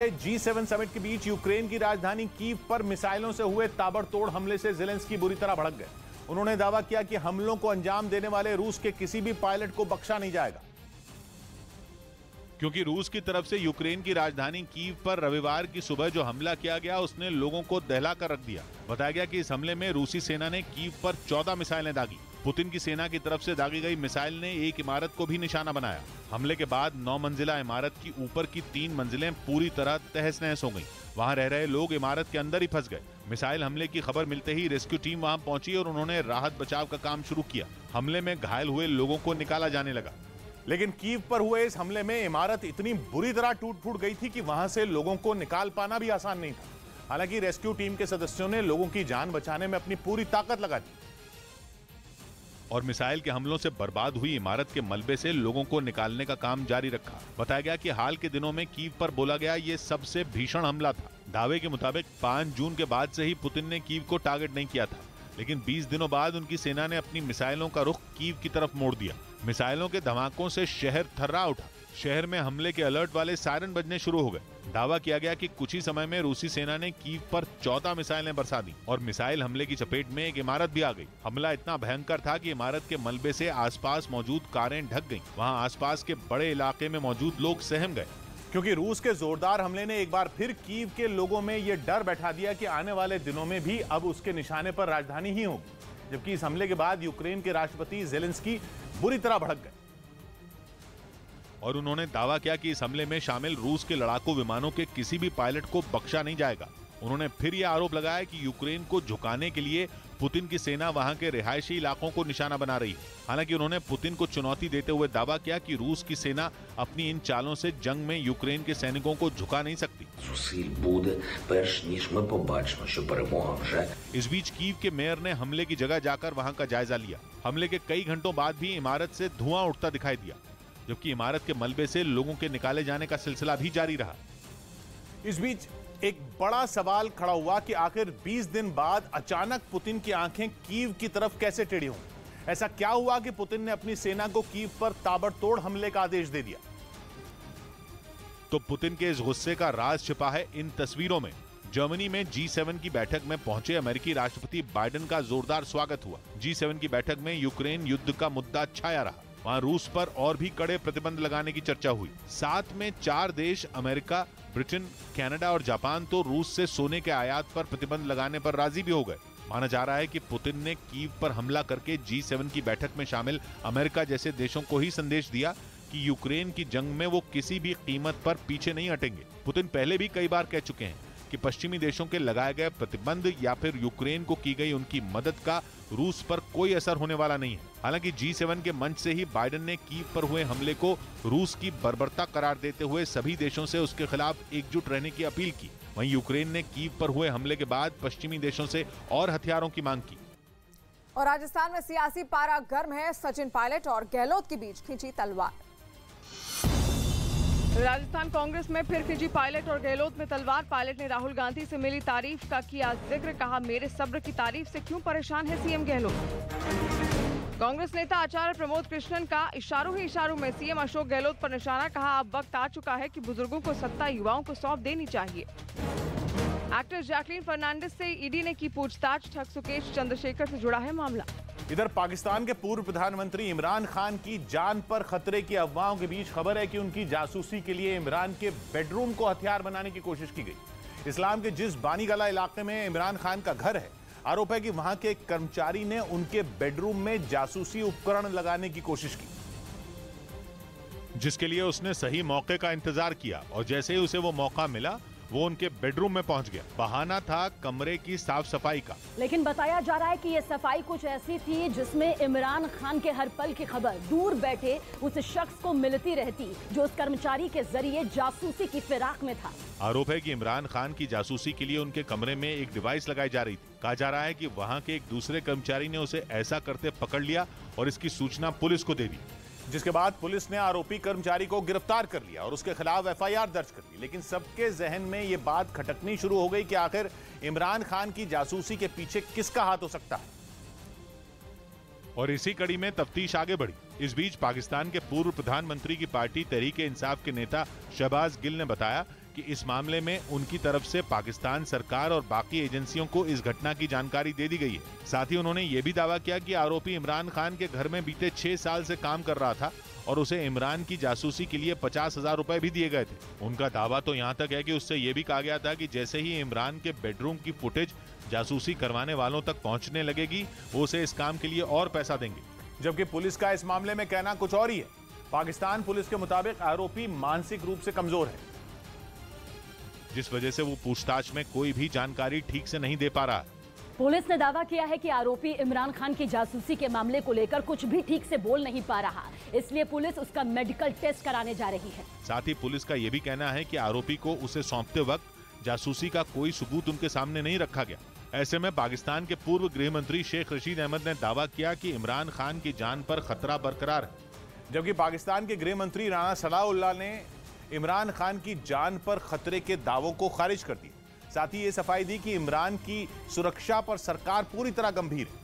G7 summit के बीच Ukraine की राजधानी कीव पर मिसाइलों से हुए ताबड़तोड़ हमले से ज़ेलेंस्की बुरी तरह भड़क गए। उन्होंने दावा किया कि हमलों को अंजाम देने वाले रूस के किसी भी पायलट को बख्शा नहीं जाएगा, क्योंकि रूस की तरफ से यूक्रेन की राजधानी कीव पर रविवार की सुबह जो हमला किया गया उसने लोगों को दहला कर रख दिया। बताया गया कि इस हमले में रूसी सेना ने कीव पर 14 मिसाइलें दागी। पुतिन की सेना की तरफ से दागी गई मिसाइल ने एक इमारत को भी निशाना बनाया। हमले के बाद 9 मंजिला इमारत की ऊपर की 3 मंजिलें पूरी तरह तहस नहस हो गईं। वहां रह रहे लोग इमारत के अंदर ही फंस गए। मिसाइल हमले की खबर मिलते ही रेस्क्यू टीम वहां पहुंची और उन्होंने राहत बचाव का काम शुरू किया। हमले में घायल हुए लोगों को निकाला जाने लगा। लेकिन कीव पर हुए इस हमले में इमारत इतनी बुरी तरह टूट फूट गई थी कि वहां से लोगों को निकाल पाना भी आसान नहीं था। हालांकि रेस्क्यू टीम के सदस्यों ने लोगों की जान बचाने में अपनी पूरी ताकत लगा दी और मिसाइल के हमलों से बर्बाद हुई इमारत के मलबे से लोगों को निकालने का काम जारी रखा। बताया गया कि हाल के दिनों में कीव पर बोला गया ये सबसे भीषण हमला था। दावे के मुताबिक 5 जून के बाद से ही पुतिन ने कीव को टारगेट नहीं किया था, लेकिन 20 दिनों बाद उनकी सेना ने अपनी मिसाइलों का रुख कीव की तरफ मोड़ दिया। मिसाइलों के धमाकों से शहर थर्रा उठा। शहर में हमले के अलर्ट वाले सायरन बजने शुरू हो गए। दावा किया गया कि कुछ ही समय में रूसी सेना ने कीव पर 14 मिसाइलें बरसा दी और मिसाइल हमले की चपेट में एक इमारत भी आ गई। हमला इतना भयंकर था कि इमारत के मलबे से आसपास मौजूद कारें ढक गईं। वहां आसपास के बड़े इलाके में मौजूद लोग सहम गए, क्योंकि रूस के जोरदार हमले ने एक बार फिर कीव के लोगों में यह डर बैठा दिया कि आने वाले दिनों में भी अब उसके निशाने पर राजधानी ही होगी। जबकि इस हमले के बाद यूक्रेन के राष्ट्रपति ज़ेलेंस्की बुरी तरह भड़क गए और उन्होंने दावा किया कि इस हमले में शामिल रूस के लड़ाकू विमानों के किसी भी पायलट को बख्शा नहीं जाएगा। उन्होंने फिर यह आरोप लगाया कि यूक्रेन को झुकाने के लिए पुतिन की सेना वहां के रिहायशी इलाकों को निशाना बना रही है। हालांकि उन्होंने पुतिन को चुनौती देते हुए दावा किया कि रूस की सेना अपनी इन चालों से जंग में यूक्रेन के सैनिकों को झुका नहीं सकती। इस बीच कीव के मेयर ने हमले की जगह जाकर वहां का जायजा लिया। हमले के कई घंटों बाद भी इमारत से धुआं उठता दिखाई दिया, जबकि इमारत के मलबे से लोगों के निकाले जाने का सिलसिला भी जारी रहा। इस बीच एक बड़ा सवाल खड़ा हुआ कि आखिर 20 दिन बाद अचानक पुतिन की आंखें कीव की तरफ कैसे टेढ़ी हों? ऐसा क्या हुआ कि पुतिन ने अपनी सेना को कीव पर ताबड़तोड़ हमले का आदेश दे दिया? तो पुतिन के इस गुस्से का राज छिपा है इन तस्वीरों में। जर्मनी में G7 की बैठक में पहुंचे अमेरिकी राष्ट्रपति बाइडेन का जोरदार स्वागत हुआ। G7 की बैठक में यूक्रेन युद्ध का मुद्दा छाया रहा। वहां रूस पर और भी कड़े प्रतिबंध लगाने की चर्चा हुई। साथ में 4 देश अमेरिका, ब्रिटेन, कनाडा और जापान तो रूस से सोने के आयात पर प्रतिबंध लगाने पर राजी भी हो गए। माना जा रहा है कि पुतिन ने कीव पर हमला करके G7 की बैठक में शामिल अमेरिका जैसे देशों को ही संदेश दिया कि यूक्रेन की जंग में वो किसी भी कीमत पर पीछे नहीं हटेंगे। पुतिन पहले भी कई बार कह चुके हैं कि पश्चिमी देशों के लगाए गए प्रतिबंध या फिर यूक्रेन को की गई उनकी मदद का रूस पर कोई असर होने वाला नहीं है। हालांकि G7 के मंच से ही बाइडेन ने कीव पर हुए हमले को रूस की बर्बरता करार देते हुए सभी देशों से उसके खिलाफ एकजुट रहने की अपील की। वहीं यूक्रेन ने कीव पर हुए हमले के बाद पश्चिमी देशों से और हथियारों की मांग की। और राजस्थान में सियासी पारा गर्म है। सचिन पायलट और गहलोत के बीच खींची तलवार। राजस्थान कांग्रेस में फिर खिंची पायलट और गहलोत में तलवार। पायलट ने राहुल गांधी से मिली तारीफ का किया जिक्र, कहा मेरे सब्र की तारीफ से क्यों परेशान है सीएम गहलोत। कांग्रेस नेता आचार्य प्रमोद कृष्णन का इशारों ही इशारों में सीएम अशोक गहलोत पर निशाना, कहा अब वक्त आ चुका है कि बुजुर्गों को सत्ता युवाओं को सौंप देनी चाहिए। एक्टर जैकलीन फर्नांडिस से ईडी ने की पूछताछ, ठग सुकेश चंद्रशेखर से जुड़ा है मामला। इधर पाकिस्तान के पूर्व प्रधानमंत्री इमरान खान की जान पर खतरे की अफवाहों के बीच खबर है कि उनकी जासूसी के लिए इमरान के बेडरूम को हथियार बनाने की कोशिश की गई। इस्लाम के जिस बानीगला इलाके में इमरान खान का घर है, आरोप है कि वहां के एक कर्मचारी ने उनके बेडरूम में जासूसी उपकरण लगाने की कोशिश की, जिसके लिए उसने सही मौके का इंतजार किया और जैसे ही उसे वो मौका मिला वो उनके बेडरूम में पहुंच गया। बहाना था कमरे की साफ सफाई का, लेकिन बताया जा रहा है कि ये सफाई कुछ ऐसी थी जिसमें इमरान खान के हर पल की खबर दूर बैठे उस शख्स को मिलती रहती जो उस कर्मचारी के जरिए जासूसी की फिराक में था। आरोप है कि इमरान खान की जासूसी के लिए उनके कमरे में एक डिवाइस लगाई जा रही थी। कहा जा रहा है कि वहां के एक दूसरे कर्मचारी ने उसे ऐसा करते पकड़ लिया और इसकी सूचना पुलिस को दे दी, जिसके बाद पुलिस ने आरोपी कर्मचारी को गिरफ्तार कर लिया और उसके खिलाफ एफआईआर दर्ज कर ली। लेकिन सबके जहन में यह बात खटकनी शुरू हो गई कि आखिर इमरान खान की जासूसी के पीछे किसका हाथ हो सकता है। और इसी कड़ी में तफ्तीश आगे बढ़ी। इस बीच पाकिस्तान के पूर्व प्रधानमंत्री की पार्टी तहरीक-ए-इंसाफ के नेता शहबाज गिल ने बताया कि इस मामले में उनकी तरफ से पाकिस्तान सरकार और बाकी एजेंसियों को इस घटना की जानकारी दे दी गई है। साथ ही उन्होंने ये भी दावा किया कि आरोपी इमरान खान के घर में बीते 6 साल से काम कर रहा था और उसे इमरान की जासूसी के लिए 50,000 रुपए भी दिए गए थे। उनका दावा तो यहाँ तक है कि उससे ये भी कहा गया था कि जैसे ही इमरान के बेडरूम की फुटेज जासूसी करवाने वालों तक पहुंचने लगेगी, वो उसे इस काम के लिए और पैसा देंगे। जबकि पुलिस का इस मामले में कहना कुछ और ही है। पाकिस्तान पुलिस के मुताबिक आरोपी मानसिक रूप से कमजोर है, जिस वजह से वो पूछताछ में कोई भी जानकारी ठीक से नहीं दे पा रहा है। पुलिस ने दावा किया है कि आरोपी इमरान खान की जासूसी के मामले को लेकर कुछ भी ठीक से बोल नहीं पा रहा, इसलिए पुलिस उसका मेडिकल टेस्ट कराने जा रही है। साथ ही पुलिस का यह भी कहना है कि आरोपी को उसे सौंपते वक्त जासूसी का कोई सबूत उनके सामने नहीं रखा गया। ऐसे में पाकिस्तान के पूर्व गृह मंत्री शेख रशीद अहमद ने दावा किया कि इमरान खान की जान पर खतरा बरकरार है, जबकि पाकिस्तान के गृह मंत्री राणा सलाउल्लाह ने इमरान खान की जान पर खतरे के दावों को खारिज कर दिया। साथ ही ये सफाई दी कि इमरान की सुरक्षा पर सरकार पूरी तरह गंभीर है।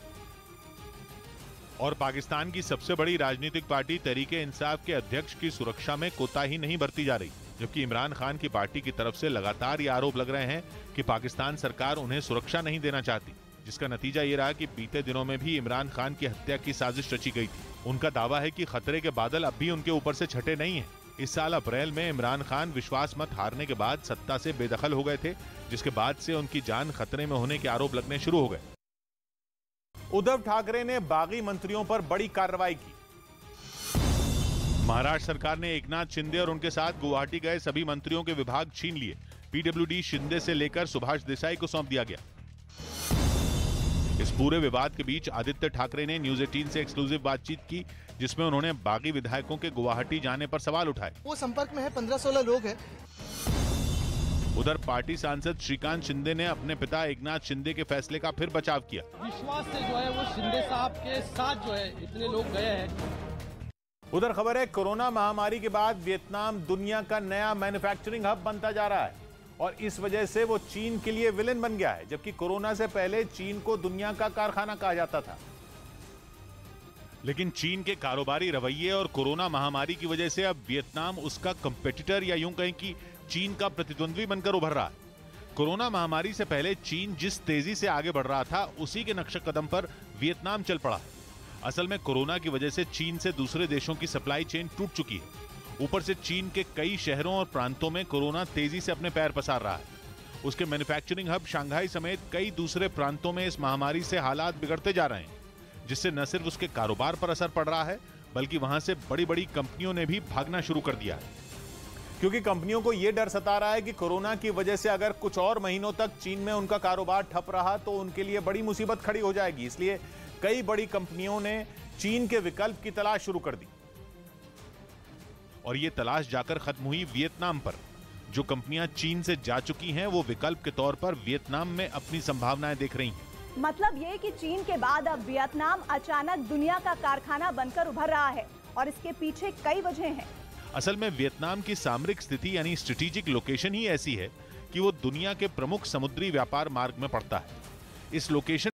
और पाकिस्तान की सबसे बड़ी राजनीतिक पार्टी तहरीक-ए-इंसाफ के अध्यक्ष की सुरक्षा में कोताही नहीं बरती जा रही, जबकि इमरान खान की पार्टी की तरफ से लगातार ये आरोप लग रहे हैं कि पाकिस्तान सरकार उन्हें सुरक्षा नहीं देना चाहती, जिसका नतीजा ये रहा कि बीते दिनों में भी इमरान खान की हत्या की साजिश रची गई थी। उनका दावा है कि खतरे के बादल अब भी उनके ऊपर से छटे नहीं हैं। इस साल अप्रैल में इमरान खान विश्वास मत हारने के बाद सत्ता से बेदखल हो गए थे, जिसके बाद से उनकी जान खतरे में होने के आरोप लगने शुरू हो गए। उद्धव ठाकरे ने बागी मंत्रियों पर बड़ी कार्रवाई की। महाराष्ट्र सरकार ने एकनाथ शिंदे और उनके साथ गुवाहाटी गए सभी मंत्रियों के विभाग छीन लिए। पीडब्ल्यूडी शिंदे से लेकर सुभाष देसाई को सौंप दिया गया। इस पूरे विवाद के बीच आदित्य ठाकरे ने न्यूज 18 से एक्सक्लूसिव बातचीत की, जिसमें उन्होंने बागी विधायकों के गुवाहाटी जाने पर सवाल उठाए। वो संपर्क में है, 15-16 लोग हैं। उधर पार्टी सांसद श्रीकांत शिंदे ने अपने पिता एकनाथ शिंदे के फैसले का फिर बचाव किया। विश्वास से जो है वो शिंदे साहब के साथ जो है इतने लोग गए हैं। उधर खबर है कोरोना महामारी के बाद वियतनाम दुनिया का नया मैन्युफैक्चरिंग हब बनता जा रहा है और इस वजह से वो चीन के लिए विलेन बन गया है, जबकि कोरोना से पहले चीन को दुनिया का कारखाना कहा जाता था। लेकिन चीन के कारोबारी रवैये और कोरोना महामारी की वजह से अब वियतनाम उसका कंपेटिटर या यूं कहें कि चीन का प्रतिद्वंद्वी बनकर उभर रहा है। कोरोना महामारी से पहले चीन जिस तेजी से आगे बढ़ रहा था, उसी के नक्शे कदम पर वियतनाम चल पड़ा है। असल में कोरोना की वजह से चीन से दूसरे देशों की सप्लाई चेन टूट चुकी है। ऊपर से चीन के कई शहरों और प्रांतों में कोरोना तेजी से अपने पैर पसार रहा है। उसके मैन्युफैक्चरिंग हब शंघाई समेत कई दूसरे प्रांतों में इस महामारी से हालात बिगड़ते जा रहे हैं, जिससे न सिर्फ उसके कारोबार पर असर पड़ रहा है, बल्कि वहां से बड़ी बड़ी कंपनियों ने भी भागना शुरू कर दिया है। क्योंकि कंपनियों को यह डर सता रहा है कि कोरोना की वजह से अगर कुछ और महीनों तक चीन में उनका कारोबार ठप रहा तो उनके लिए बड़ी मुसीबत खड़ी हो जाएगी। इसलिए कई बड़ी कंपनियों ने चीन के विकल्प की तलाश शुरू कर दी और ये तलाश जाकर खत्म हुई वियतनाम पर। जो कंपनियां चीन से जा चुकी हैं, वो विकल्प के तौर पर वियतनाम में अपनी संभावनाएं देख रही हैं। मतलब ये कि चीन के बाद अब वियतनाम अचानक दुनिया का कारखाना बनकर उभर रहा है और इसके पीछे कई वजह हैं। असल में वियतनाम की सामरिक स्थिति यानी स्ट्रेटेजिक लोकेशन ही ऐसी है कि वो दुनिया के प्रमुख समुद्री व्यापार मार्ग में पड़ता है। इस लोकेशन